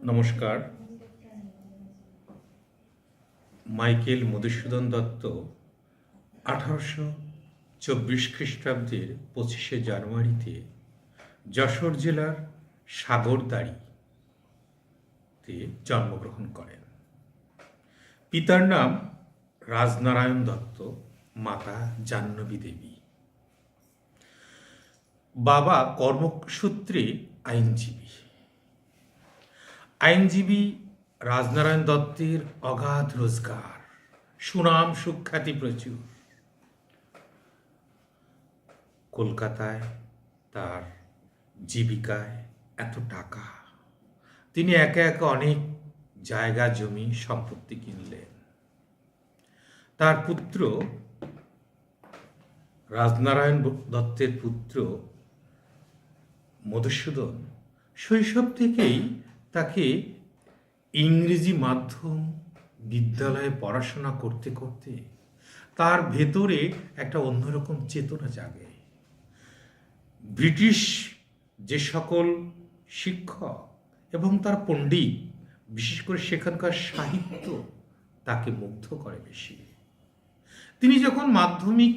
নমস্কার। মাইকেল মধুসূদন দত্ত 1824 খ্রিস্টাব্দের 25শে জানুয়ারিতে যশোর জেলার সাগরদাড়িতে জন্মগ্রহণ করেন। পিতার নাম রাজনারায়ণ দত্ত, মাতা জাহ্নবী দেবী। বাবা কর্মসূত্রে আইনজীবী রাজনারায়ণ দত্তের অগাধ রোজগার, সুনাম সুখ্যাতি প্রচুর। কলকাতায় তার জীবিকায় এত টাকা, তিনি একে একে অনেক জায়গা জমি সম্পত্তি কিনলেন। তার পুত্র রাজনারায়ণ দত্তের পুত্র মধুসূদন শৈশব থেকেই তাকে ইংরেজি মাধ্যম বিদ্যালয়ে পড়াশোনা করতে করতে তার ভেতরে একটা অন্যরকম চেতনা জাগে। ব্রিটিশ যে সকল শিক্ষক এবং তার পণ্ডিত, বিশেষ করে সেখানকার সাহিত্য তাকে মুগ্ধ করে বেশি। তিনি যখন মাধ্যমিক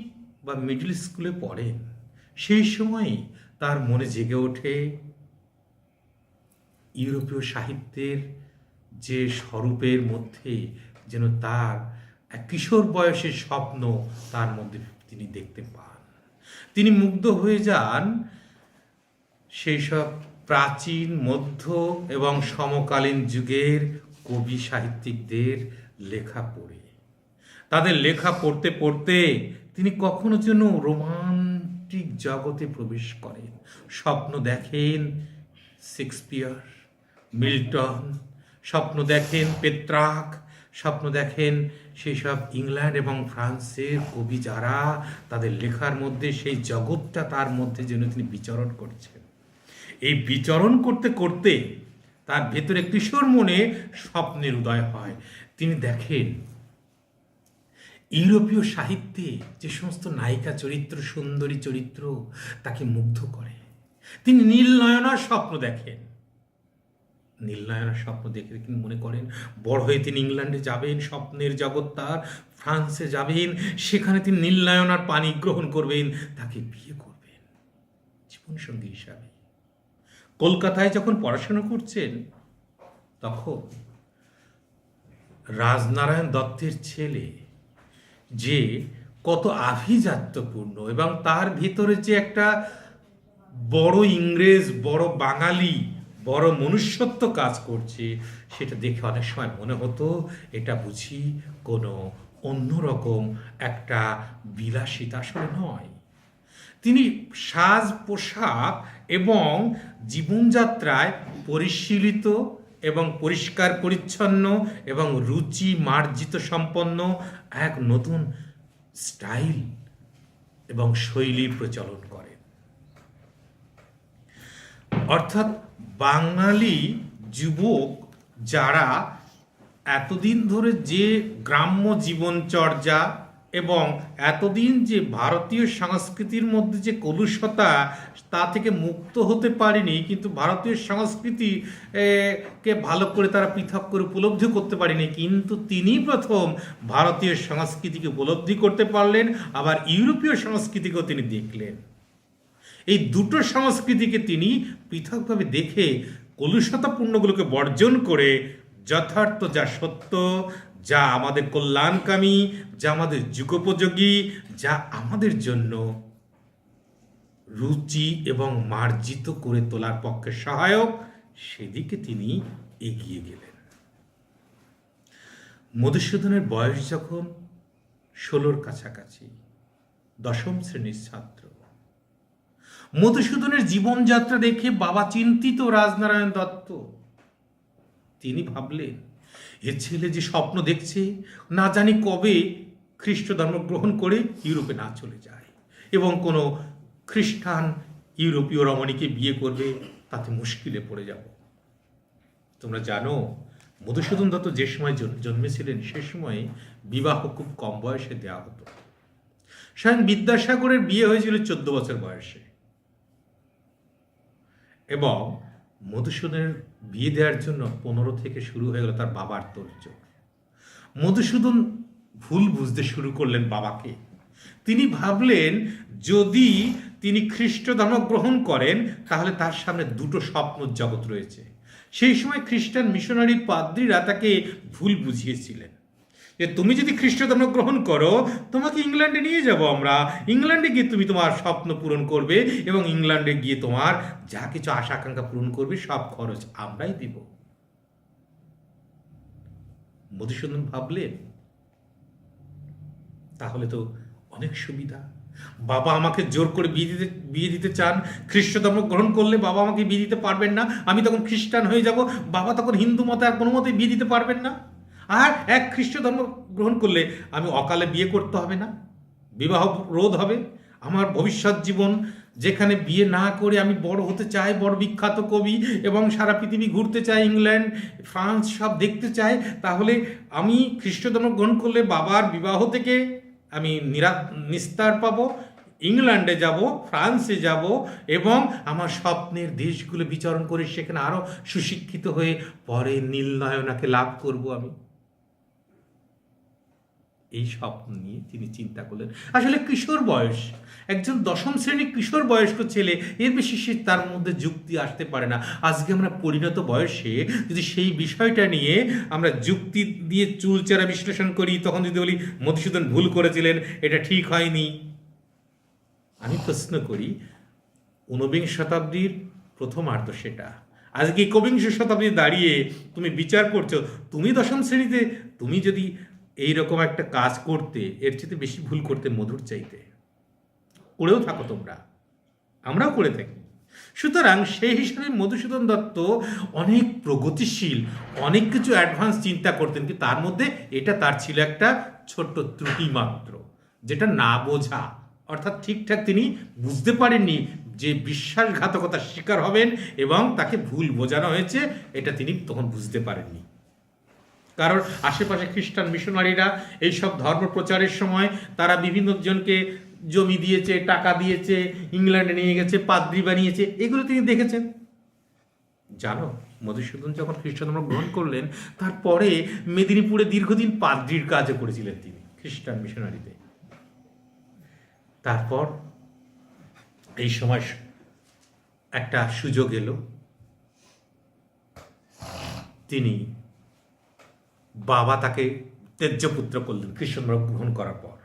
বা মিডল স্কুলে পড়েন, সেই সময়ই তার মনে জেগে ওঠে ইউরোপীয় সাহিত্যের যে স্বরূপের মধ্যে যেন তার এক কিশোর বয়সের স্বপ্ন তার মধ্যে তিনি দেখতে পান। তিনি মুগ্ধ হয়ে যান সেই সব প্রাচীন, মধ্য এবং সমকালীন যুগের কবি সাহিত্যিকদের লেখা পড়ে। তাদের লেখা পড়তে পড়তে তিনি কখনো যেন রোমান্টিক জগতে প্রবেশ করেন। স্বপ্ন দেখেন শেক্সপিয়ার, মিল্টন, স্বপ্ন দেখেন পেত্রাক, স্বপ্ন দেখেন সেই সব ইংল্যান্ড এবং ফ্রান্সের কবি যারা তাদের লেখার মধ্যে সেই জগৎটা তার মধ্যে যেন তিনি বিচরণ করছেন। এই বিচরণ করতে করতে তার ভেতরে কিশোর মনে স্বপ্নের উদয় হয়। তিনি দেখেন ইউরোপীয় সাহিত্যে যে সমস্ত নায়িকা চরিত্র, সুন্দরী চরিত্র তাকে মুগ্ধ করে। তিনি নীল নয়নার স্বপ্ন দেখেন। নীল নয়নার স্বপ্ন দেখে তিনি মনে করেন বড় হয়ে তিনি ইংল্যান্ডে যাবেন, স্বপ্নের জগৎ তার, ফ্রান্সে যাবেন, সেখানে তিনি নীল নয়নার পানি গ্রহণ করবেন, তাকে বিয়ে করবেন জীবনসঙ্গী হিসাবে। কলকাতায় যখন পড়াশোনা করছেন, তখন রাজনারায়ণ দত্তের ছেলে যে কত আভিজাত্যপূর্ণ এবং তার ভিতরে যে একটা বড় ইংরেজ, বড় বাঙালি, বড় মনুষ্যত্ব কাজ করছে, সেটা দেখে অনেক সময় মনে হতো এটা বুঝি কোনো অন্যরকম একটা বিলাসিতা। আসলে নয়। তিনি সাজ পোশাক এবং জীবনযাত্রায় পরিশীলিত এবং পরিষ্কার পরিচ্ছন্ন এবং রুচি মার্জিত সম্পন্ন এক নতুন স্টাইল এবং শৈলীর প্রচলন করেন। অর্থাৎ বাঙালি যুবক যারা এতদিন ধরে যে গ্রাম্য জীবনচর্যা এবং এতদিন যে ভারতীয় সংস্কৃতির মধ্যে যে কলুষতা, তা থেকে মুক্ত হতে পারেনি, কিন্তু ভারতীয় সংস্কৃতি কে ভালো করে তারা পৃথক করে উপলব্ধি করতে পারেনি, কিন্তু তিনি প্রথম ভারতীয় সংস্কৃতিকে উপলব্ধি করতে পারলেন, আবার ইউরোপীয় সংস্কৃতিকেও তিনি দেখলেন। এই দুটো সংস্কৃতিকে তিনি পৃথকভাবে দেখে কলুষতাপূর্ণগুলোকে বর্জন করে যথার্থ, যা সত্য, যা আমাদের কল্যাণকামী, যা আমাদের যুগোপযোগী, যা আমাদের জন্য রুচি এবং মার্জিত করে তোলার পক্ষে সহায়ক, সেদিকে তিনি এগিয়ে গেলেন। মধুসূদনের বয়স যখন 16-র কাছাকাছি, 10ম শ্রেণীর ছাত্র, মধুসূদনের জীবনযাত্রা দেখে বাবা চিন্তিত রাজনারায়ণ দত্ত। তিনি ভাবলেন এ ছেলে যে স্বপ্ন দেখছে, না জানি কবে খ্রিস্ট ধর্ম গ্রহণ করে ইউরোপে না চলে যায় এবং কোনো খ্রিস্টান ইউরোপীয় রমণীকে বিয়ে করবে, তাতে মুশকিলে পড়ে যাব। তোমরা জানো মধুসূদন দত্ত যে সময় জন্মেছিলেন, সে সময় বিবাহ খুব কম বয়সে দেওয়া হতো। স্বয়ং বিদ্যাসাগরের বিয়ে হয়েছিল 14 বছর বয়সে এবং মধুসূদনের বিয়ে দেওয়ার জন্য 15 থেকে শুরু হয়ে গেল তার বাবার তোড়জোড়। মধুসূদন ভুল বুঝতে শুরু করলেন বাবাকে। তিনি ভাবলেন যদি তিনি খ্রিস্ট ধর্ম গ্রহণ করেন তাহলে তার সামনে দুটো স্বপ্ন জগৎ রয়েছে। সেই সময় খ্রিস্টান মিশনারি পাদ্রীরা তাকে ভুল বুঝিয়েছিলেন যে তুমি যদি খ্রিস্ট ধর্ম গ্রহণ করো তোমাকে ইংল্যান্ডে নিয়ে যাব আমরা, ইংল্যান্ডে গিয়ে তুমি তোমার স্বপ্ন পূরণ করবে এবং ইংল্যান্ডে গিয়ে তোমার যা কিছু আশা আকাঙ্ক্ষা পূরণ করবে সব খরচ আমরাই দিব। মধুসূদন ভাবলেন তাহলে তো অনেক সুবিধা, বাবা আমাকে জোর করে বিয়ে দিতে চান, খ্রিস্ট ধর্ম গ্রহণ করলে বাবা আমাকে বিয়ে দিতে পারবেন না, আমি তখন খ্রিস্টান হয়ে যাব, বাবা তখন হিন্দু মতে আর কোনো মতে বিয়ে দিতে পারবেন না, আর এক খ্রিস্ট ধর্ম গ্রহণ করলে আমি অকালে বিয়ে করতে হবে না, বিবাহ রোধ হবে, আমার ভবিষ্যৎ জীবন যেখানে বিয়ে না করে আমি বড় হতে চাই, বড় বিখ্যাত কবি এবং সারা পৃথিবী ঘুরতে চাই, ইংল্যান্ড ফ্রান্স সব দেখতে চাই, তাহলে আমি খ্রিস্ট ধর্ম গ্রহণ করলে বাবার বিবাহ থেকে আমি নিস্তার পাবো, ইংল্যান্ডে যাব, ফ্রান্সে যাব এবং আমার স্বপ্নের দেশগুলো বিচরণ করে সেখানে আরও সুশিক্ষিত হয়ে পরে নীলনয়নাকে লাভ করব আমি। এই স্বপ্ন নিয়ে তিনি চিন্তা করলেন। আসলে কিশোর বয়স, একজন 10ম শ্রেণীর কিশোর বয়স্ক ছেলে, এর বেশি সে তার মধ্যে যুক্তি আসতে পারে না। আজকে আমরা পরিণত বয়সে যদি সেই বিষয়টা নিয়ে আমরা যুক্তি দিয়ে চুলচেরা বিশ্লেষণ করি, তখন যদি বলি মধুসূদন ভুল করেছিলেন, এটা ঠিক হয়নি। আমি প্রশ্ন করি 19বিংশ শতাব্দীর প্রথমার্ধ সেটা, আজকে 21বিংশ শতাব্দী দাঁড়িয়ে তুমি বিচার করছো, তুমি 10ম শ্রেণীতে তুমি যদি এইরকম একটা কাজ করতে, এর চেয়ে বেশি ভুল করতে মধুর চাইতে, করেও থাকো তোমরা, আমরাও করে থাকি। সুতরাং সেই হিসাবে মধুসূদন দত্ত অনেক প্রগতিশীল, অনেক কিছু অ্যাডভান্স চিন্তা করতেন, কিন্তু তার মধ্যে এটা তার ছিল একটা ছোট্ট ত্রুটি মাত্র, যেটা না বোঝা, অর্থাৎ ঠিকঠাক তিনি বুঝতে পারেননি যে বিশ্বাসঘাতকতার শিকার হবেন এবং তাকে ভুল বোঝানো হয়েছে, এটা তিনি তখন বুঝতে পারেননি। কারণ আশেপাশে খ্রিস্টান মিশনারিরা এইসব ধর্ম প্রচারের সময় তারা বিভিন্ন জনকে জমি দিয়েছে, টাকা দিয়েছে, ইংল্যান্ডে নিয়ে গেছে, পাদ্রী বানিয়েছে, এগুলো তিনি দেখেছেন। জানো, মধুসূদন যখন খ্রিস্ট ধর্ম গ্রহণ করলেন তারপরে মেদিনীপুরে দীর্ঘদিন পাদ্রীর কাজও করেছিলেন তিনি খ্রিস্টান মিশনারিতে। তারপর এই সময় একটা সুযোগ এলো, তিনি বাবা তাকে ত্যায্যপুত্র করলেন খ্রিস্টধর্ম গ্রহণ করার পর।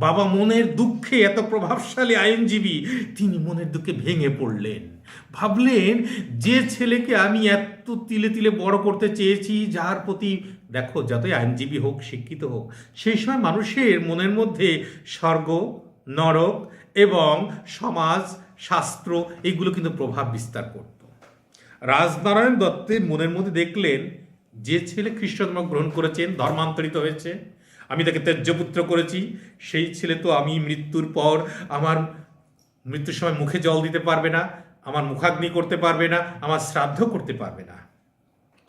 বাবা মনের দুঃখে, এত প্রভাবশালী আইনজীবী, তিনি মনের দুঃখে ভেঙে পড়লেন। ভাবলেন যে ছেলেকে আমি এত তিলে তিলে বড় করতে চেয়েছি, যার প্রতি দেখো যতই আইনজীবী হোক, শিক্ষিত হোক, সেই সময় মানুষের মনের মধ্যে স্বর্গ, নরক এবং সমাজ শাস্ত্র এগুলো কিন্তু প্রভাব বিস্তার করত। রাজনারায়ণ দত্তের মনের মধ্যে দেখলেন যে ছেলে খ্রিস্ট ধর্ম গ্রহণ করেছেন, ধর্মান্তরিত হয়েছে, আমি তাকে ত্যায্যপুত্র করেছি, সেই ছেলে তো আমি মৃত্যুর পর আমার মৃত্যুর সময় মুখে জল দিতে পারবে না, আমার মুখাগ্নি করতে পারবে না, আমার শ্রাদ্ধ করতে পারবে না,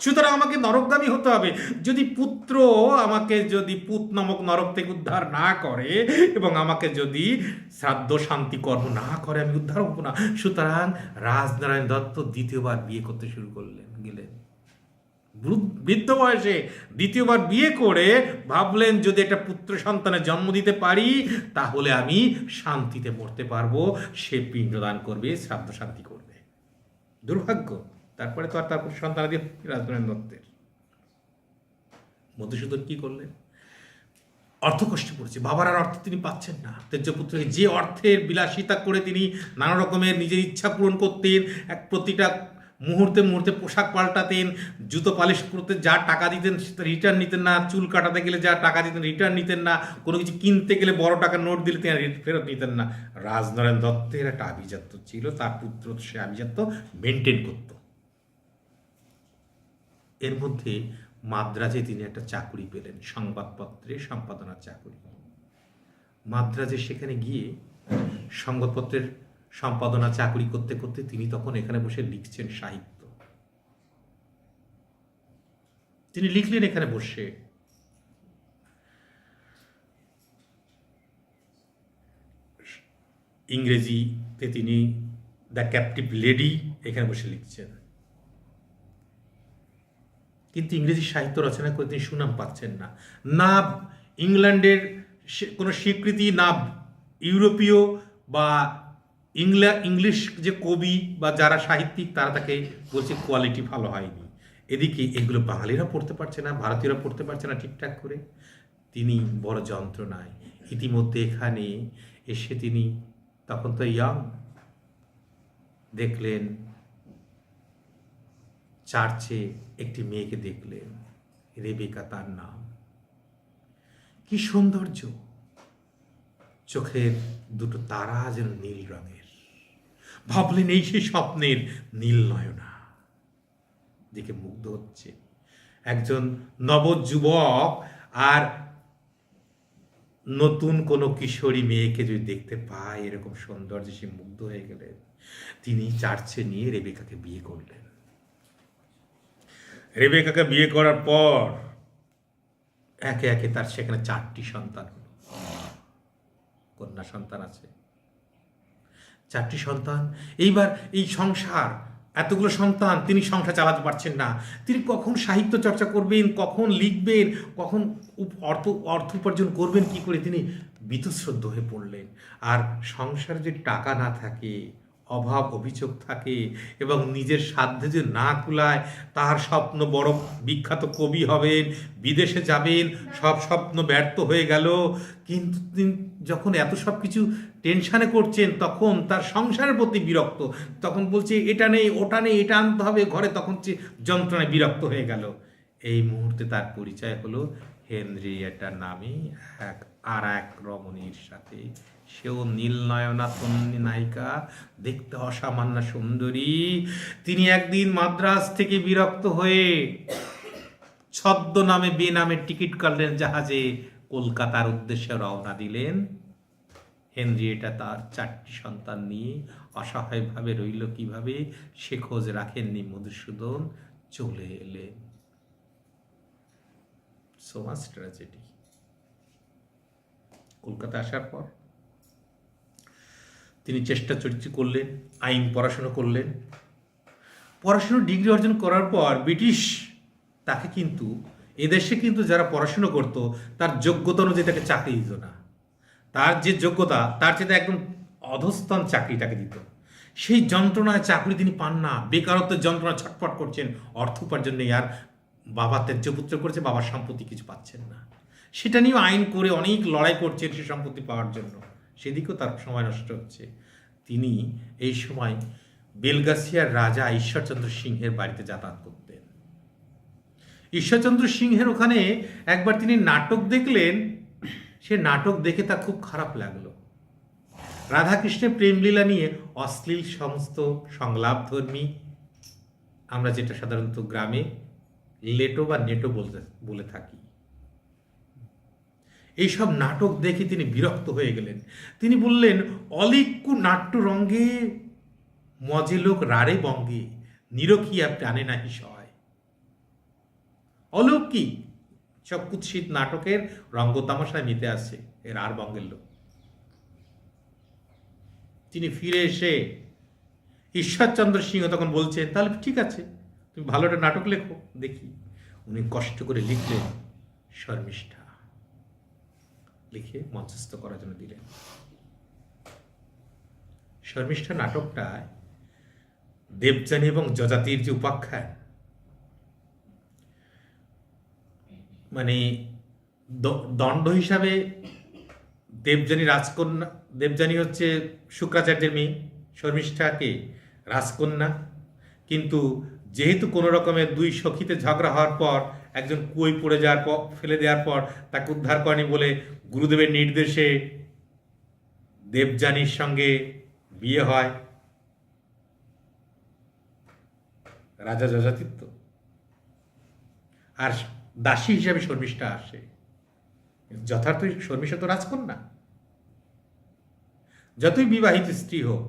সুতরাং আমাকে নরকগামী হতে হবে। যদি পুত্র আমাকে যদি পুত নামক নরক থেকে উদ্ধার না করে এবং আমাকে যদি শ্রাদ্ধ শান্তি কর্ম না করে, আমি উদ্ধার হব না। সুতরাং রাজনারায়ণ দত্ত দ্বিতীয়বার বিয়ে করতে শুরু গেলেন। বৃদ্ধ বয়সে দ্বিতীয়বার বিয়ে করে ভাবলেন যদি একটা পুত্র সন্তানের জন্ম দিতে পারি তাহলে আমি শান্তিতে মরতে পারবো, সে পিণ্ডদান করবে, শ্রাদ্ধ শান্তি করবে। দুর্ভাগ্য, তারপরে তো আর তারপর সন্তানাদি রাজনারায়ণ দত্তের। মধুসূদন কি করলেন? অর্থ কষ্টে পড়েছে, বাবার আর অর্থ তিনি পাচ্ছেন না। ত্যায্যপুত্রকে যে অর্থের বিলাসিতা করে তিনি নানা রকমের নিজের ইচ্ছা পূরণ করতেন, এক প্রতিটা মুহূর্তে মুহূর্তে পোশাক পাল্টাতেন, জুতো পালিশ করতে যা টাকা দিতেন রিটার্ন নিতেন না, চুল কাটাতে গেলে যা টাকা দিতেন রিটার্ন নিতেন না, কোনো কিছু কিনতে গেলে বড় টাকা নোট দিলে তিনি ফেরত নিতেন না। রাজনারায়ণ দত্তের একটা আভিজাত্য ছিল, তার পুত্র সে আভিজাত্য মেনটেন করত। এর মধ্যে মাদ্রাজে তিনি একটা চাকুরি পেলেন, সংবাদপত্রে সম্পাদনার চাকুরি। মাদ্রাজে সেখানে গিয়ে সংবাদপত্রের সম্পাদনা চাকুরি করতে করতে তিনি তখন এখানে বসে লিখছেন সাহিত্য। তিনি লিখলেন এখানে বসে, ইংরেজিতে তিনি দ্য ক্যাপটিভ লেডি এখানে বসে লিখছেন। কিন্তু ইংরেজি সাহিত্য রচনা করে তিনি সুনাম পাচ্ছেন না। না ইংল্যান্ডের কোনো স্বীকৃতি, না ইউরোপীয় বা ইংলিশ যে কবি বা যারা সাহিত্যিক তারা তাকে বলছে কোয়ালিটি ভালো হয়নি। এদিকে এগুলো বাঙালিরা পড়তে পারছে না, ভারতীয়রা পড়তে পারছে না ঠিকঠাক করে। তিনি বড় যন্ত্রণায়। ইতিমধ্যে এখানে এসে তিনি তখন তো ইয়াং, দেখলেন চার্চে একটি মেয়েকে দেখলেন, রেবেকা তার নাম। কি সৌন্দর্য, চোখের দুটো তারা যেন নীল রঙের। ভাবলেন এই সেই স্বপ্নের নীল নয়না, দেখে মুগ্ধ হচ্ছে। একজন নবযুবক আর নতুন কোনো কিশোরী মেয়েকে যদি দেখতে পায় এরকম সৌন্দর্যে, সে মুগ্ধ হয়ে গেলেন। তিনি চার্চে নিয়ে রেবেকাকে বিয়ে করলেন। রেবেকাকে বিয়ে করার পর একে একে তার সেখানে 4টি সন্তান হলো, কন্যা সন্তান আছে 4টি সন্তান। এইবার এই সংসার, এতগুলো সন্তান, তিনি সংসার চালাতে পারছেন না। তিনি কখন সাহিত্য চর্চা করবেন, কখন লিখবেন, কখন অর্থ উপার্জন করবেন কি করে, তিনি বীতশ্রদ্ধ হয়ে পড়লেন। আর সংসারে যদি টাকা না থাকে, অভাব অভিযোগ থাকে এবং নিজের সাধ্যে যে না কুলায়, তার স্বপ্ন বড় বিখ্যাত কবি হবেন, বিদেশে যাবেন, সব স্বপ্ন ব্যর্থ হয়ে গেল। কিন্তু তিনি যখন এত সব কিছু টেনশানে করছেন, তখন তার সংসারের প্রতি বিরক্ত। তখন বলছে এটা নেই, ওটা নেই, এটা আনতে হবে ঘরে, তখন যন্ত্রণায় বিরক্ত হয়ে গেল। এই মুহূর্তে তার পরিচয় হলো হেনরিয়েটা নামে এক রমণীর সাথে। সেও নীলনয়না তন্বী নায়িকা, দেখতে অসামান্য সুন্দরী। তিনি একদিন মাদ্রাজ থেকে বিরক্ত হয়ে ছদ্মনামে বেনামে টিকিট কাটলেন জাহাজে, কলকাতার উদ্দেশ্যে রওনা দিলেন। হেনরিয়েটা তার 4টি সন্তান নিয়ে অসহায়ভাবে রইল কিভাবে, সে খোঁজ রাখেননি মধুসূদন, চলে এলেন। So much tragedy. কলকাতা আসার পর তিনি চেষ্টা চরিত্র করলেন, আইন পড়াশুনো করলেন। পড়াশুনো ডিগ্রি অর্জন করার পর ব্রিটিশ তাকে কিন্তু, এদেশে কিন্তু যারা পড়াশুনো করত তার যোগ্যতা অনুযায়ী তাকে চাকরি দিত না। তার যে যোগ্যতা তার চেয়ে একদম অধস্তন চাকরি তাকে দিত। সেই যন্ত্রণায় চাকরি তিনি পান না, বেকারত্বের যন্ত্রণা ছটফট করছেন, অর্থ উপার্জন নেই। আর বাবা ত্যায্যপুত্র করেছে, বাবার সম্পত্তি কিছু পাচ্ছেন না। সেটা নিয়েও আইন করে অনেক লড়াই করছেন সে সম্পত্তি পাওয়ার জন্য, সেদিকেও তার সময় নষ্ট হচ্ছে। তিনি এই সময় বেলগাছিয়ার রাজা ঈশ্বরচন্দ্র সিংহের বাড়িতে যাতায়াত করতেন। ঈশ্বরচন্দ্র সিংহের ওখানে একবার তিনি নাটক দেখলেন। সে নাটক দেখে তার খুব খারাপ লাগলো। রাধাকৃষ্ণের প্রেমলীলা নিয়ে অশ্লীল সমস্ত সংলাপধর্মী, আমরা যেটা সাধারণত গ্রামে লেটো বা নেটো বলে থাকি, এইসব নাটক দেখে তিনি বিরক্ত হয়ে গেলেন। তিনি বললেন, অলিক্কু নাট্য রঙ্গে মজে লোক রারে বঙ্গে, নিরখিয়া প্রাণে নাহি সয়। অলৌকিক সব কুৎসিত নাটকের রঙ্গ তামাশায় মেতে আছে এর আর বঙ্গের লোক। তিনি ফিরে এসে ঈশ্বরচন্দ্র সিংহ তখন বলছেন, তাহলে ঠিক আছে, তুমি ভালো একটা নাটক লেখো দেখি। উনি কষ্ট করে লিখলেন শর্মিষ্ঠা, লিখে মঞ্চস্থ করার জন্য দিলেন। শর্মিষ্ঠা নাটকটায় দেবযানী এবং যযাতির যে উপাখ্যান, মানে দণ্ড হিসাবে দেবযানী রাজকন্যা, দেবযানী হচ্ছে শুক্রাচার্যের মেয়ে, শর্মিষ্ঠাকে রাজকন্যা। কিন্তু যেহেতু কোনো রকমের 2 সখীতে ঝগড়া হওয়ার পর একজন কুয়োয় পড়ে যাওয়ার পর, ফেলে দেওয়ার পর তাকে উদ্ধার করেনি বলে গুরুদেবের নির্দেশে দেবযানীর সঙ্গে বিয়ে হয় রাজা যযাতির। আর দাসী হিসাবে শর্মিষ্ঠা আসে। যথার্থ শর্মিষ্ঠা তো রাজকন্যা। যতই বিবাহিত স্ত্রী হোক,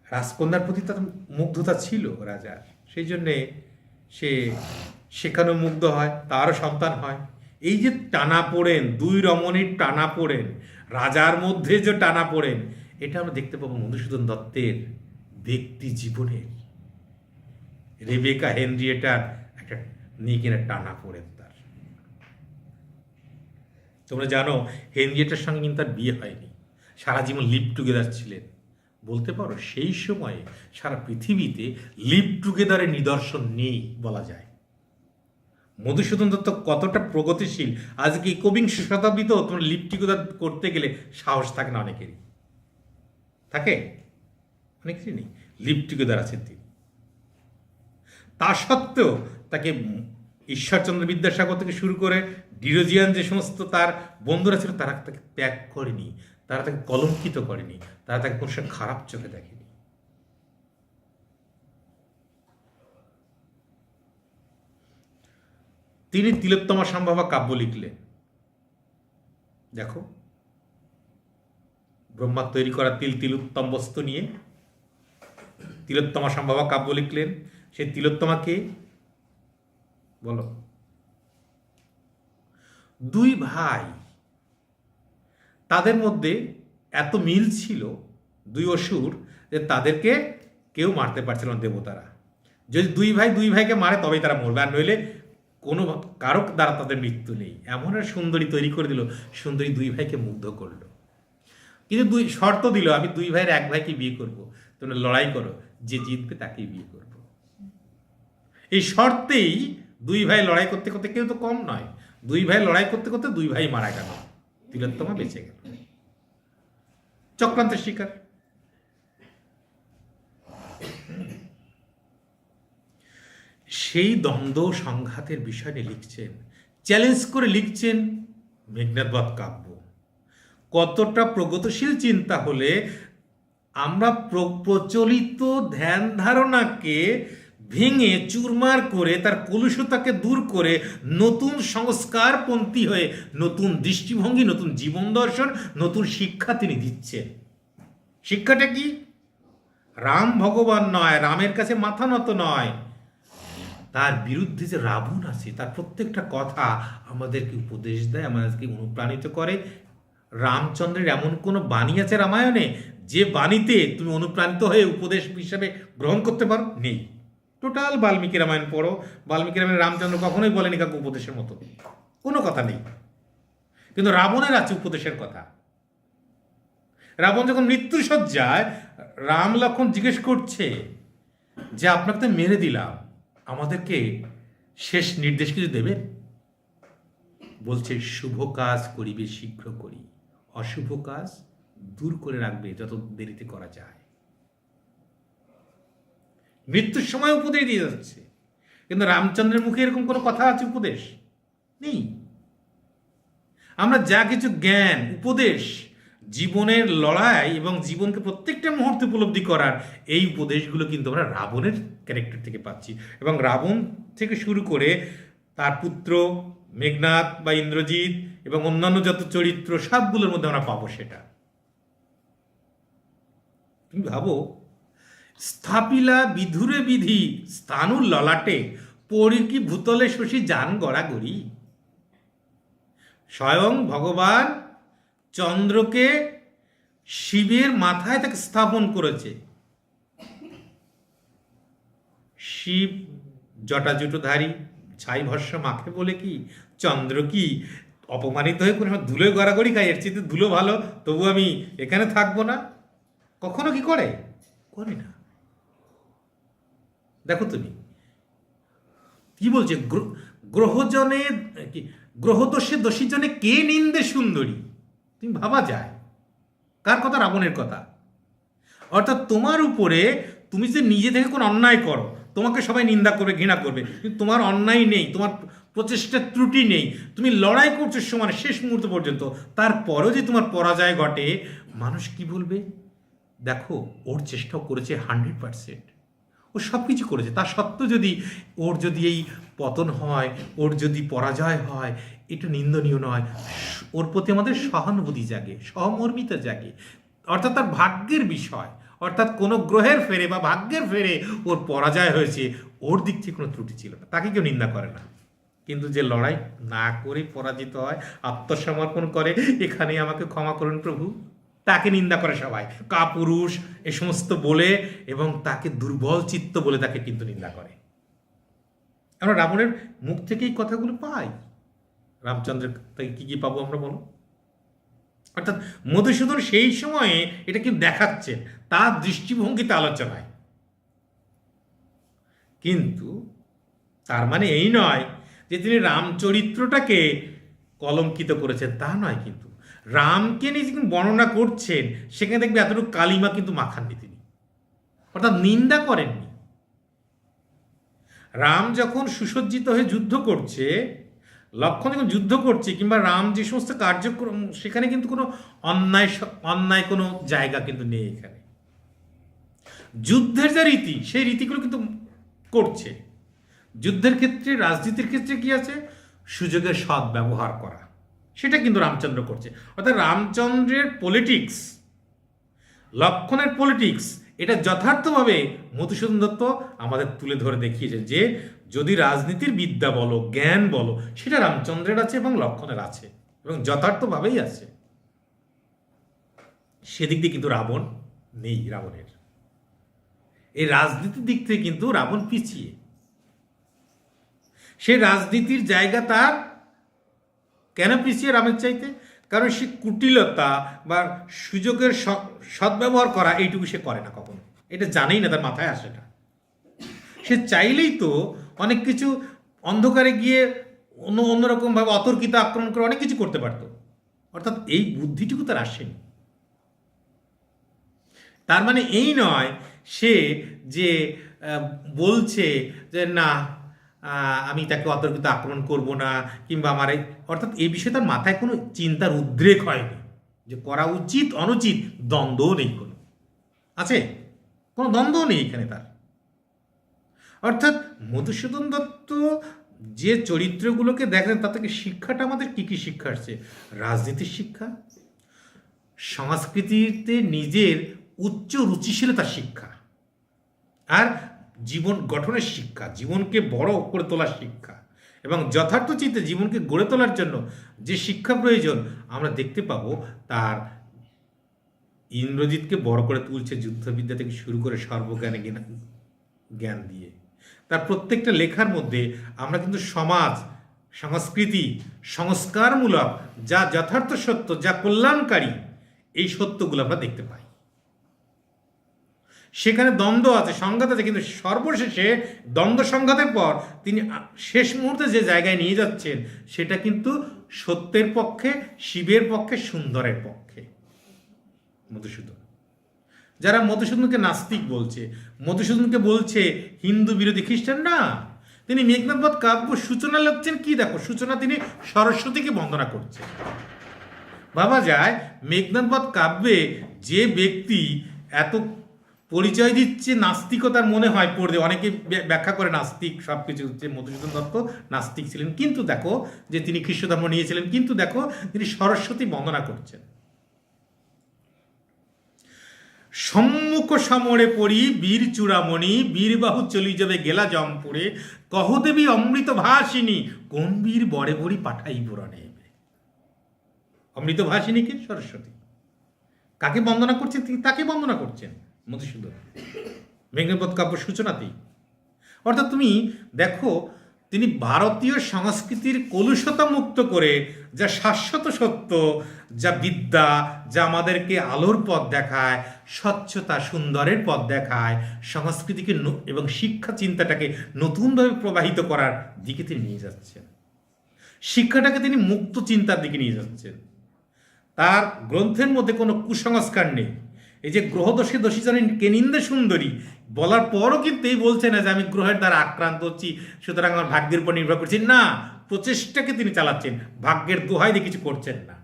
রাজকন্যার প্রতি তার মুগ্ধতা ছিল রাজার, সেই জন্যে সে সেখানেও মুগ্ধ হয়, তারও সন্তান হয়। এই যে টানা পড়েন, 2 রমণীর টানা পড়েন, রাজার মধ্যে যে টানা পড়েন, এটা আমরা দেখতে পাবো মধুসূদন দত্তের ব্যক্তি জীবনের। রেবেকা হেনরিয়েটার একটা নিয়ে কিনা টানা পড়ে তার। তোমরা জানো হেনরিয়েটার সঙ্গে কিন্তু তার বিয়ে হয়নি, সারা জীবন লিভ টুগেদার ছিলেন। বলতে পারো সেই সময়ে সারা পৃথিবীতে লিভ টুগেদারের নিদর্শন নেই বলা যায়। মধুসূদন দত্ত কতটা প্রগতিশীল, আজকে একবিংশ শতাব্দীতেও তোমার লিভ টুগেদার করতে গেলে সাহস থাকে না অনেকেরই, থাকে অনেকেরই নেই, লিভ টুগেদার আছেন তিনি। তা সত্ত্বেও তাকে ঈশ্বরচন্দ্র বিদ্যাসাগর থেকে শুরু করে ডিরোজিয়ান যে সমস্ত তার বন্ধুরা ছিল তারা তাকে ত্যাগ করেনি, তারা তাকে কলঙ্কিত করেনি, তারা তাকে কোনো সময় খারাপ চোখে দেখেনি। তিনি তিলোত্তমা সম্ভবা কাব্য লিখলেন। দেখো, ব্রহ্মার তৈরি করা তিলোত্তম বস্তু নিয়ে তিলোত্তমা সম্ভবা কাব্য লিখলেন। সেই তিলোত্তমাকে বলো, দুই ভাই, তাদের মধ্যে এত মিল ছিল, দুই অসুর, যে তাদেরকে কেউ মারতে পারছিল না দেবতারা। যদি দুই ভাইকে মারে তবেই তারা মরবে, আর নইলে কোনো কারক দ্বারা তাদের মৃত্যু নেই। এমন আর সুন্দরী তৈরি করে দিল, সুন্দরী দুই ভাইকে মুগ্ধ করলো। কিন্তু দুই শর্ত দিল, আমি দুই ভাইয়ের এক ভাইকে বিয়ে করব, তোমরা লড়াই করো, যে জিতবে তাকেই বিয়ে করব। এই শর্তেই দুই ভাই লড়াই করতে করতে, কেউ তো কম নয়, দুই ভাই লড়াই করতে করতে দুই ভাই মারা গেল, তিলোত্তমা বেঁচে গেল। চক্রান্তের শিকার। সেই দ্বন্দ্ব সংঘাতের বিষয় নিয়ে লিখছেন, চ্যালেঞ্জ করে লিখছেন মেঘনাদবধ কাব্য। কতটা প্রগতিশীল চিন্তা হলে আমরা প্রচলিত ধ্যান ধারণাকে ভেঙে চুরমার করে, তার কলুষতাকে দূর করে নতুন সংস্কারপন্থী হয়ে নতুন দৃষ্টিভঙ্গি, নতুন জীবন দর্শন, নতুন শিক্ষা তিনি দিচ্ছেন। শিক্ষাটা কি? রাম ভগবান নয়, রামের কাছে মাথা নত নয়, তার বিরুদ্ধে যে রাবণ আছে তার প্রত্যেকটা কথা আমাদেরকে উপদেশ দেয়, আমাদেরকে অনুপ্রাণিত করে। রামচন্দ্রের এমন কোনো বাণী আছে রামায়ণে যে বাণীতে তুমি অনুপ্রাণিত হয়ে উপদেশ হিসাবে গ্রহণ করতে পারো? নেই। টোটাল বাল্মীকি রামায়ণ পড়ো, বাল্মীকি রামায়ণে রামচন্দ্র কখনোই বলেনি কাউকে উপদেশের মতো, কোনো কথা নেই। কিন্তু রাবণের আছে উপদেশের কথা। রাবণ যখন মৃত্যুর শয্যায়, রাম লক্ষ্মণ জিজ্ঞেস করছে যে আপনাকে তো মেরে দিলাম, আমাদেরকে শেষ নির্দেশ কিছু দেবেন? বলছে শুভ কাজ করিবে শীঘ্র করি, অশুভ কাজ দূর করে রাখবে যত দেরিতে করা যায়। মৃত্যুর সময় উপদেশ দিয়ে যাচ্ছে, কিন্তু রামচন্দ্রের মুখে এরকম কোনো কথা আছে উপদেশ? নেই। আমরা যা কিছু জ্ঞান, উপদেশ, জীবনের লড়াই এবং জীবনকে প্রত্যেকটা মুহূর্তে উপলব্ধি করার এই উপদেশগুলো কিন্তু আমরা রাবণের ক্যারেক্টার থেকে পাচ্ছি। এবং রাবণ থেকে শুরু করে তার পুত্র মেঘনাদ বা ইন্দ্রজিৎ এবং অন্যান্য যত চরিত্র সবগুলোর মধ্যে আমরা পাবো সেটা। তুমি ভাবো, স্থাপিলা বিধুরে বিধি স্থানুর ললাটে, পড়ি কি ভূতলে শশী যান গড়াগড়ি। স্বয়ং ভগবান চন্দ্রকে শিবের মাথায় তাকে স্থাপন করেছে। শিব জটাজুটোধারী, ছাই ভস্য মাখে বলে কি চন্দ্র কি অপমানিত হয়ে কোনো ধুলো গড়াগড়ি খাই? এর চেয়ে ধুলো ভালো, তবু আমি এখানে থাকবো না? কখনো কি করে? করে না। দেখো তুমি কি বলছে, গ্রহজনে কি গ্রহদোষে দোষীজনে কে নিন্দে সুন্দরী। তুমি ভাবা যায় কার কথা? রাবণের কথা। অর্থাৎ তোমার উপরে তুমি যে নিজে থেকে কোনো অন্যায় করো, তোমাকে সবাই নিন্দা করবে, ঘৃণা করবে, কিন্তু তোমার অন্যায় নেই, তোমার প্রচেষ্টার ত্রুটি নেই, তুমি লড়াই করছো সমান শেষ মুহূর্ত পর্যন্ত, তারপরেও যে তোমার পরাজয় ঘটে, মানুষ কি বলবে? দেখো, ওর চেষ্টাও করেছে 100%, ও সব কিছু করেছে, তা সত্ত্বেও যদি ওর যদি এই পতন হয়, ওর যদি পরাজয় হয়, এটা নিন্দনীয় নয়। ওর প্রতি আমাদের সহানুভূতি জাগে, সহমর্মিতা জাগে। অর্থাৎ তার ভাগ্যের বিষয়, অর্থাৎ কোনো গ্রহের ফেরে বা ভাগ্যের ফেরে ওর পরাজয় হয়েছে, ওর দিক থেকে কোনো ত্রুটি ছিল না, তাকে কেউ নিন্দা করে না। কিন্তু যে লড়াই না করে পরাজিত হয়, আত্মসমর্পণ করে, এখানে আমাকে ক্ষমা করুন প্রভু, তাকে নিন্দা করে সবাই, কাপুরুষ এ সমস্ত বলে, এবং তাকে দুর্বল চিত্ত বলে তাকে কিন্তু নিন্দা করে। আমরা রাবণের মুখ থেকেই কথাগুলো পাই। রামচন্দ্রের থেকে কী কী পাবো আমরা বলো? অর্থাৎ মধুসূদন সেই সময়ে এটা কিন্তু দেখাচ্ছেন তার দৃষ্টিভঙ্গিতে আলোচনায়। কিন্তু তার মানে এই নয় যে তিনি রামচরিত্রটাকে কলঙ্কিত করেছেন, তা নয়। কিন্তু রামকে নিয়ে যখন বর্ণনা করছেন সেখানে দেখবে এতটুকু কালিমা কিন্তু মাখাননি তিনি, অর্থাৎ নিন্দা করেননি। রাম যখন সুসজ্জিত হয়ে যুদ্ধ করছে, লক্ষ্মণ যখন যুদ্ধ করছে, কিংবা রাম যে সমস্ত কার্যক্রম, সেখানে কিন্তু কোনো অন্যায় কোনো জায়গা কিন্তু নেই। এখানে যুদ্ধের যা রীতি, সেই রীতিগুলো কিন্তু করছে। যুদ্ধের ক্ষেত্রে, রাজনীতির ক্ষেত্রে কি আছে? সুযোগের সৎ ব্যবহার করা, সেটা কিন্তু রামচন্দ্র করছে। অর্থাৎ রামচন্দ্রের পলিটিক্স, লক্ষণের পলিটিক্স, এটা যথার্থভাবে মধুসূদন দত্ত আমাদের তুলে ধরে দেখিয়েছেন যে যদি রাজনীতির বিদ্যা বলো, জ্ঞান বলো, সেটা রামচন্দ্রের আছে এবং লক্ষণের আছে, এবং যথার্থভাবেই আছে। সেদিক দিয়ে কিন্তু রাবণ নেই। রাবণের এই রাজনীতির দিক থেকে কিন্তু রাবণ পিছিয়ে। সে রাজনীতির জায়গা তার কেন পিছিয়ে রামের চাইতে? কারণ সে কুটিলতা বা সুযোগের সদ্ব্যবহার করা এইটুকু সে করে না কখনো, এটা জানেই না, তার মাথায় আসে না। সে চাইলেই তো অনেক কিছু অন্ধকারে গিয়ে অন্যরকমভাবে অতর্কিত আক্রমণ করে অনেক কিছু করতে পারত, অর্থাৎ এই বুদ্ধিটুকু তার আসেনি। তার মানে এই নয় সে যে বলছে যে না আমি তাকে অতর্কিত আক্রমণ করব না, কিংবা আমার অর্থাৎ এই বিষয়ে তার মাথায় কোনো চিন্তার উদ্রেক হয়নি যে করা উচিত অনুচিত, দ্বন্দ্বও নেই, কোনো আছে কোনো দ্বন্দ্বও নেই এখানে তার। অর্থাৎ মধুসূদন দত্ত যে চরিত্রগুলোকে দেখেন তা থেকে শিক্ষাটা আমাদের কী কী শিক্ষা আসছে? রাজনীতির শিক্ষা, সংস্কৃতিতে নিজের উচ্চ রুচিশীলতার শিক্ষা, আর জীবন গঠনের শিক্ষা, জীবনকে বড় করে তোলার শিক্ষা, এবং যথার্থ চিন্তে জীবনকে গড়ে তোলার জন্য যে শিক্ষা প্রয়োজন আমরা দেখতে পাবো তার ইন্দ্রজিৎকে বড় করে তুলছে যুদ্ধবিদ্যা থেকে শুরু করে সর্বজ্ঞানে জ্ঞান দিয়ে। তার প্রত্যেকটা লেখার মধ্যে আমরা কিন্তু সমাজ, সংস্কৃতি, সংস্কারমূলক যা যথার্থ সত্য, যা কল্যাণকারী, এই সত্যগুলো আমরা দেখতে পাই। সেখানে দ্বন্দ্ব আছে, সংঘাত আছে, কিন্তু সর্বশেষে দ্বন্দ্ব সংঘাতের পর তিনি শেষ মুহূর্তে যে জায়গায় নিয়ে যাচ্ছেন সেটা কিন্তু সত্যের পক্ষে, শিবের পক্ষে, সুন্দরের পক্ষে। মধুসূদন, যারা মধুসূদনকে নাস্তিক বলছে, মধুসূদনকে বলছে হিন্দু বিরোধী, খ্রিস্টান না, তিনি মেঘনাদবধ কাব্য সূচনা লিখছেন কি দেখো, সূচনা তিনি সরস্বতীকে বন্দনা করছেন। ভাবা যায় মেঘনাদবধ কাব্যে যে ব্যক্তি এত পরিচয় দিচ্ছে নাস্তিকতার, মনে হয় পড়বে অনেকে ব্যাখ্যা করে নাস্তিক সব কিছু হচ্ছে, মধুসূদন দত্ত নাস্তিক ছিলেন, কিন্তু দেখো যে তিনি খ্রিস্ট ধর্ম নিয়েছিলেন, কিন্তু দেখো তিনি সরস্বতী বন্দনা করছেন। সম্মুখ সমরে পড়ি বীর চূড়ামণি, বীরবাহু চলি যাবে গেলা জমপুরে, কহদেবী অমৃত ভাসিনী, কোন বীর বড়ে বড়ি পাঠাই পুরাণে। অমৃত ভাসিনীকে সরস্বতী, কাকে বন্দনা করছেন? তিনি তাকে বন্দনা করছেন মধুসূদন মেঘনাদবধ কাব্য সূচনাতেই। অর্থাৎ তুমি দেখো তিনি ভারতীয় সংস্কৃতির কলুষতা মুক্ত করে যা শাশ্বত সত্য, যা বিদ্যা, যা আমাদেরকে আলোর পথ দেখায়, স্বচ্ছতা, সুন্দরের পথ দেখায়, সংস্কৃতিকে এবং শিক্ষা চিন্তাটাকে নতুনভাবে প্রবাহিত করার দিকে তিনি নিয়ে যাচ্ছেন। শিক্ষাটাকে তিনি মুক্ত চিন্তার দিকে নিয়ে যাচ্ছেন। তার গ্রন্থের মধ্যে কোনো কুসংস্কার নেই। এই যে গ্রহদোষে দোষী জানেন কে নিন্দে সুন্দরী বলার পরও কিন্তু এই বলছে না যে আমি গ্রহের দ্বারা আক্রান্ত হচ্ছি সুতরাং আমার ভাগ্যের উপর নির্ভর করছি, না, প্রচেষ্টাকে তিনি চালাচ্ছেন, ভাগ্যের দোহাই দিয়ে কিছু করছেন না।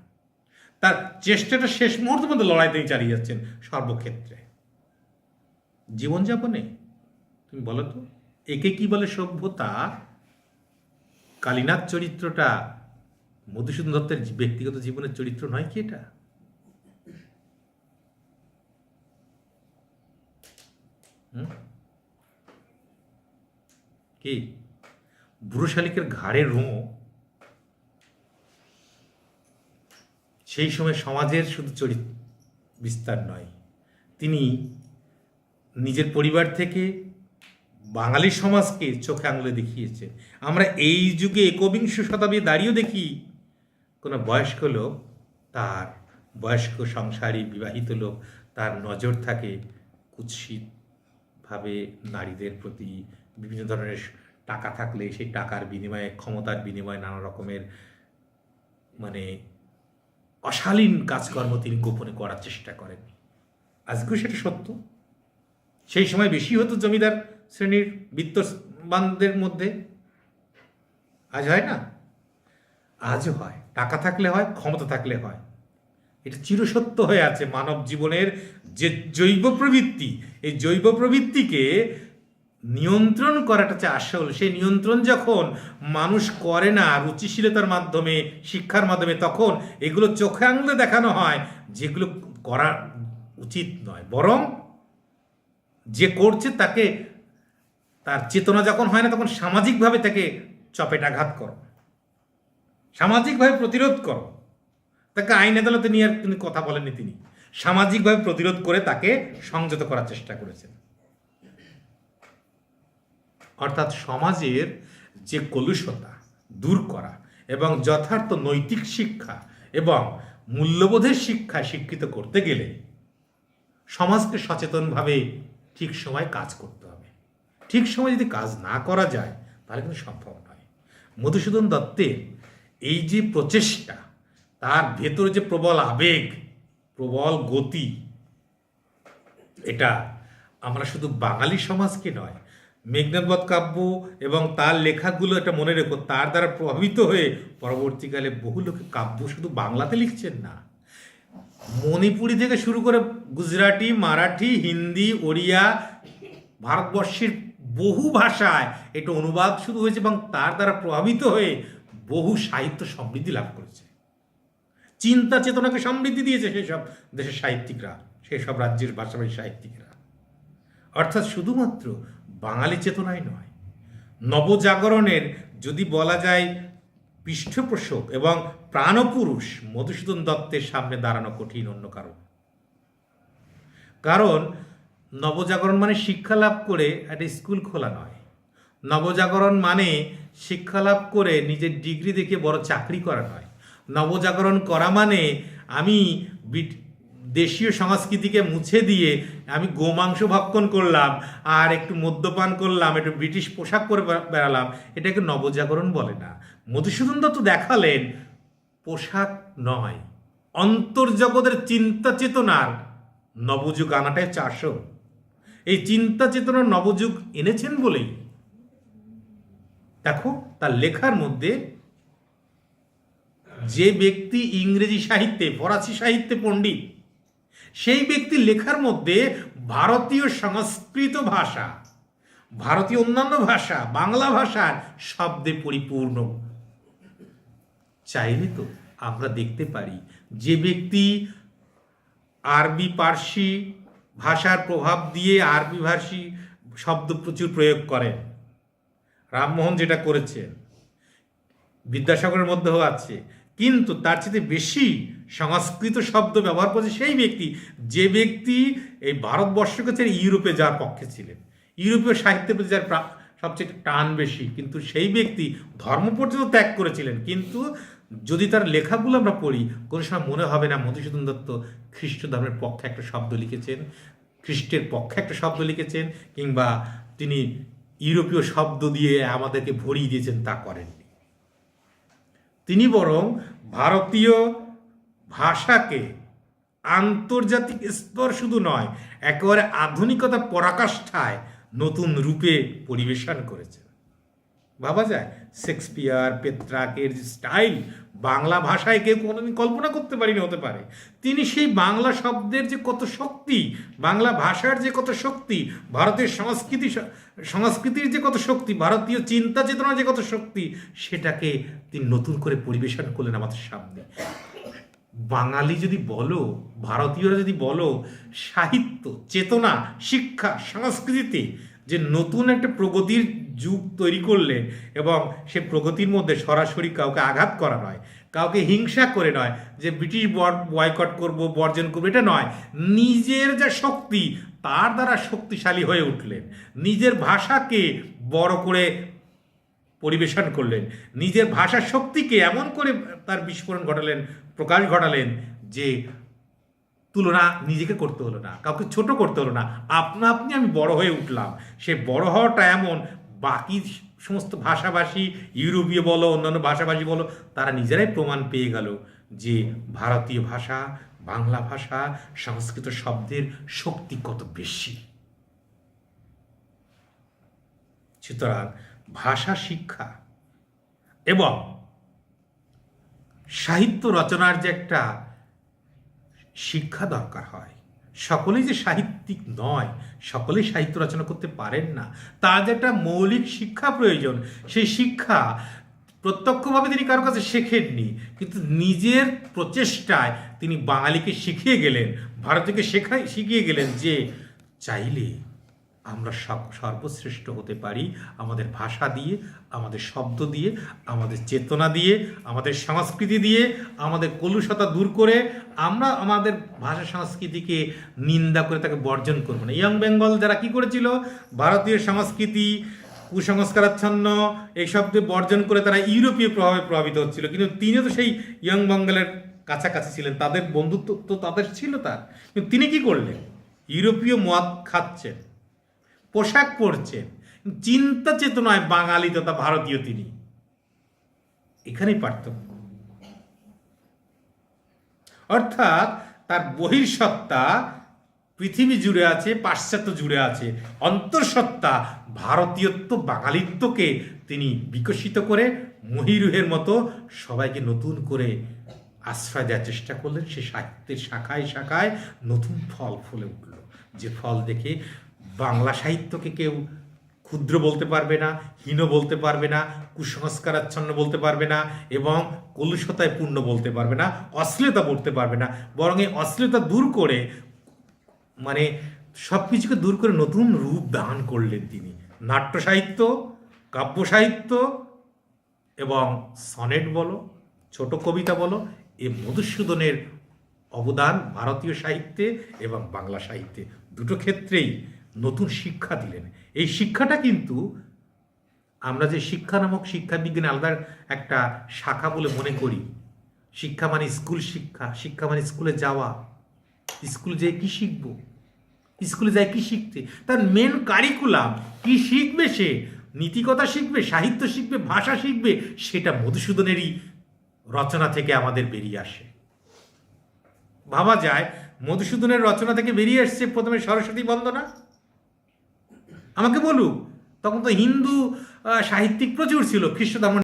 তার চেষ্টাটা শেষ মুহূর্তের মধ্যে লড়াই তিনি চালিয়ে যাচ্ছেন সর্বক্ষেত্রে। জীবনযাপনে তুমি বলো তো একে কি বলে সভ্যতা? কালীনাথ চরিত্রটা মধুসূদন দত্তের ব্যক্তিগত জীবনের চরিত্র নয় কি? এটা কি বুড়ো শালিকের ঘাড়ের রোঁ সেই সময় সমাজের শুধু চরিত্র বিস্তার নয়, তিনি নিজের পরিবার থেকে বাঙালি সমাজকে চোখে আঙুলে দেখিয়েছে। আমরা এই যুগে একবিংশ শতাব্দী দাঁড়িয়েও দেখি কোনো বয়স্ক লোক, তার বয়স্ক সংসারী বিবাহিত লোক, তার নজর থাকে কুৎসিতভাবে নারীদের প্রতি। বিভিন্ন ধরনের টাকা থাকলে সেই টাকার বিনিময়ে, ক্ষমতার বিনিময়ে নানা রকমের মানে অশালীন কাজকর্ম তিনি গোপনে করার চেষ্টা করেন। আজকেও সেটা সত্য। সেই সময় বেশি হতো জমিদার শ্রেণীর বিত্তবানদের মধ্যে। আজ হয় না? আজও হয়। টাকা থাকলে হয়, ক্ষমতা থাকলে হয়। এটা চিরসত্য হয়ে আছে মানব জীবনের যে জৈব প্রবৃত্তি, এই জৈব প্রবৃত্তিকে নিয়ন্ত্রণ করাটা হচ্ছে আসল। সেই নিয়ন্ত্রণ যখন মানুষ করে না রুচিশীলতার মাধ্যমে, শিক্ষার মাধ্যমে, তখন এগুলো চোখে আঙুলে দেখানো হয় যেগুলো করা উচিত নয়। বরং যে করছে তাকে, তার চেতনা যখন হয় না, তখন সামাজিকভাবে তাকে চপেটাঘাত করো, সামাজিকভাবে প্রতিরোধ করো। তাকে আইন আদালতে নিয়ে আর তিনি কথা বলেননি, তিনি সামাজিকভাবে প্রতিরোধ করে তাকে সংযত করার চেষ্টা করেছেন। অর্থাৎ সমাজের যে কলুষতা দূর করা এবং যথার্থ নৈতিক শিক্ষা এবং মূল্যবোধের শিক্ষায় শিক্ষিত করতে গেলে সমাজকে সচেতনভাবে ঠিক সময় কাজ করতে হবে। ঠিক সময় যদি কাজ না করা যায় তাহলে কিন্তু সম্ভব নয়। মধুসূদন দত্তের এই যে প্রচেষ্টা, তার ভেতরে যে প্রবল আবেগ, প্রবল গতি, এটা আমরা শুধু বাঙালি সমাজকে নয়, মেঘনাদবধ কাব্য এবং তার লেখাগুলো এটা মনে রেখো, তার দ্বারা প্রভাবিত হয়ে পরবর্তীকালে বহু লোকে কাব্য শুধু বাংলাতে লিখছেন না, মণিপুরি থেকে শুরু করে গুজরাটি, মারাঠি, হিন্দি, ওড়িয়া, ভারতবর্ষের বহু ভাষায় এটা অনুবাদ শুরু হয়েছে এবং তার দ্বারা প্রভাবিত হয়ে বহু সাহিত্য সমৃদ্ধি লাভ করেছে। চিন্তা চেতনাকে সমৃদ্ধি দিয়েছে সেই সব দেশের সাহিত্যিকরা, সেই সব রাজ্যের ভাষাভাষী সাহিত্যিকরা। অর্থাৎ শুধুমাত্র বাঙালি চেতনাই নয়, নবজাগরণের যদি বলা যায় পৃষ্ঠপোষক এবং প্রাণপুরুষ মধুসূদন দত্তের সামনে দাঁড়ানো কঠিন অন্য কারণ। কারণ নবজাগরণ মানে শিক্ষা লাভ করে একটা স্কুল খোলা নয়। নবজাগরণ মানে শিক্ষা লাভ করে নিজের ডিগ্রি দেখে বড় চাকরি করা নয়। নবজাগরণ করা মানে আমি দেশীয় সংস্কৃতিকে মুছে দিয়ে আমি গোমাংস ভক্ষণ করলাম আর একটু মদ্যপান করলাম, একটু ব্রিটিশ পোশাক পরে বেড়ালাম, এটাকে নবজাগরণ বলে না। মধুসূদন দত্ত দেখালেন পোশাক নয়, অন্তর্জগতের চিন্তা চেতনার নবযুগ আনাটাই চারশো। এই চিন্তা চেতনার নবযুগ এনেছেন বলেই দেখো তার লেখার মধ্যে যে ব্যক্তি ইংরেজি সাহিত্যে, ফরাসি সাহিত্যে পণ্ডিত, সেই ব্যক্তির লেখার মধ্যে ভারতীয় সংস্কৃত ভাষা, ভারতীয় অন্যান্য ভাষা, বাংলা ভাষার শব্দে পরিপূর্ণ। চাইলে তো আমরা দেখতে পারি যে ব্যক্তি আরবি পার্সি ভাষার প্রভাব দিয়ে আরবি ভাষী শব্দ প্রচুর প্রয়োগ করেন, রামমোহন যেটা করেছেন, বিদ্যাসাগরের মধ্যেও আছে, কিন্তু তার চেয়ে বেশি সংস্কৃত শব্দ ব্যবহার করেছে সেই ব্যক্তি যে ব্যক্তি এই ভারতবর্ষকে ছেড়ে ইউরোপে যাওয়ার পক্ষে ছিলেন। ইউরোপীয় সাহিত্যের প্রতি যার সবচেয়ে টান বেশি, কিন্তু সেই ব্যক্তি ধর্ম পর্যন্ত ত্যাগ করেছিলেন। কিন্তু যদি তার লেখাগুলো আমরা পড়ি, কোনো সময় মনে হবে না মধুসূদন দত্ত খ্রিস্ট ধর্মের পক্ষে একটা শব্দ লিখেছেন, খ্রিস্টের পক্ষে একটা শব্দ লিখেছেন, কিংবা তিনি ইউরোপীয় শব্দ দিয়ে আমাদেরকে ভরিয়ে দিয়েছেন, তা করেননি। তিনি বরং ভারতীয় ভাষাকে আন্তর্জাতিক স্তর শুধু নয়, একেবারে আধুনিকতার পরাকাষ্ঠায় নতুন রূপে পরিবেশন করেছেন। ভাবা যায় শেক্সপিয়ার, পেত্রাকের যে স্টাইল বাংলা ভাষায় কেউ কোনোদিন কল্পনা করতে পারিনি হতে পারে। তিনি সেই বাংলা শব্দের যে কত শক্তি, বাংলা ভাষার যে কত শক্তি, ভারতের সংস্কৃতির যে কত শক্তি, ভারতীয় চিন্তা চেতনার যে কত শক্তি, সেটাকে তিনি নতুন করে পরিবেশন করলেন আমাদের সামনে। বাঙালি যদি বলো, ভারতীয়রা যদি বলো, সাহিত্য, চেতনা, শিক্ষা, সংস্কৃতিতে যে নতুন একটা প্রগতির যুগ তৈরি করলেন, এবং সে প্রগতির মধ্যে সরাসরি কাউকে আঘাত করা নয়, কাউকে হিংসা করে নয়, যে ব্রিটিশ বয়কট করব, বর্জন করবো, এটা নয়। নিজের যা শক্তি তার দ্বারা শক্তিশালী হয়ে উঠলেন, নিজের ভাষাকে বড় করে পরিবেশন করলেন, নিজের ভাষার শক্তিকে এমন করে তার বিস্ফোরণ ঘটালেন, প্রকাশ ঘটালেন যে তুলনা নিজেকে করতে হলো না, কাউকে ছোট করতে হলো না, আপনা আপনি আমি বড় হয়ে উঠলাম। সে বড় হওয়াটা এমন, বাকি সমস্ত ভাষাভাষী, ইউরোপীয় বলো অন্যান্য ভাষাভাষী বলো, তারা নিজেরাই প্রমাণ পেয়ে গেল যে ভারতীয় ভাষা, বাংলা ভাষা, সংস্কৃত শব্দের শক্তি কত বেশি। সুতরাং ভাষা শিক্ষা এবং সাহিত্য রচনার যে একটা শিক্ষা দরকার হয়, সকলেই যে সাহিত্যিক নয়, সকলেই সাহিত্য রচনা করতে পারেন না, তার যে একটা মৌলিক শিক্ষা প্রয়োজন, সেই শিক্ষা প্রত্যক্ষভাবে তিনি কারো কাছে শেখেননি, কিন্তু নিজের প্রচেষ্টায় তিনি বাঙালিকে শিখিয়ে গেলেন, ভারতীয়কে শিখিয়ে গেলেন যে চাইলে আমরা সর্বশ্রেষ্ঠ হতে পারি আমাদের ভাষা দিয়ে, আমাদের শব্দ দিয়ে, আমাদের চেতনা দিয়ে, আমাদের সংস্কৃতি দিয়ে, আমাদের কলুষতা দূর করে আমরা আমাদের ভাষা সংস্কৃতিকে নিন্দা করে তাকে বর্জন করব না। ইয়ং বেঙ্গল যারা কি করেছিল, ভারতীয় সংস্কৃতি কুসংস্কারাচ্ছন্ন এই শব্দে বর্জন করে তারা ইউরোপীয় প্রভাবে প্রভাবিত হচ্ছিল, কিন্তু তিনিও তো সেই ইয়ং বেঙ্গলের কাছাকাছি ছিলেন, তাদের বন্ধুত্ব তো তাদের ছিল তার, কিন্তু তিনি কি করলেন, ইউরোপীয় মদ খাচ্ছেন, পোশাক পরছেন, চিন্তা চেতনায় বাঙালি তথা ভারতীয় তিনি। এখানেই পার্থক্য। অর্থাৎ তার বহির্সত্তা পৃথিবী জুড়ে আছে, পাশ্চাত্য জুড়ে আছে, অন্তঃসত্ত্বা ভারতীয়ত্ব, বাঙালিত্বকে তিনি বিকশিত করে মহিরুহের মতো সবাইকে নতুন করে আশ্রয় দেওয়ার চেষ্টা করলেন। সে সাহিত্যের শাখায় শাখায় নতুন ফল ফুলে উঠল, যে ফল দেখে বাংলা সাহিত্যকে কেউ ক্ষুদ্র বলতে পারবে না, হীন বলতে পারবে না, কুসংস্কারাচ্ছন্ন বলতে পারবে না, এবং কলুষতায় পূর্ণ বলতে পারবে না, অশ্লীলতা বলতে পারবে না, বরং এই অশ্লীলতা দূর করে, মানে সব কিছুকে দূর করে নতুন রূপ দান করলেন তিনি। নাট্য সাহিত্য, কাব্য সাহিত্য এবং সনেট বলো, ছোট কবিতা বলো, এ মধুসূদনের অবদান ভারতীয় সাহিত্যে এবং বাংলা সাহিত্যে দুটো ক্ষেত্রেই নতুন শিক্ষা দিলেন। এই শিক্ষাটা কিন্তু আমরা যে শিক্ষা নামক শিক্ষা বিজ্ঞানে আলাদা একটা শাখা বলে মনে করি, শিক্ষা মানে স্কুল শিক্ষা, শিক্ষা মানে স্কুলে যাওয়া, স্কুলে যেয়ে কি শিখবো, স্কুলে যায় কি শিখতে, তার মেন কারিকুলাম কি শিখবে, সে নীতিকথা শিখবে, সাহিত্য শিখবে, ভাষা শিখবে, সেটা মধুসূদনেরই রচনা থেকে আমাদের বেরিয়ে আসে। ভাবা যায় মধুসূদনের রচনা থেকে বেরিয়ে এসছে প্রথমে সরস্বতী বন্দনা। আমাকে বলুক, তখন তো হিন্দু সাহিত্যিক প্রচুর ছিল, খ্রিস্ট ধর্ম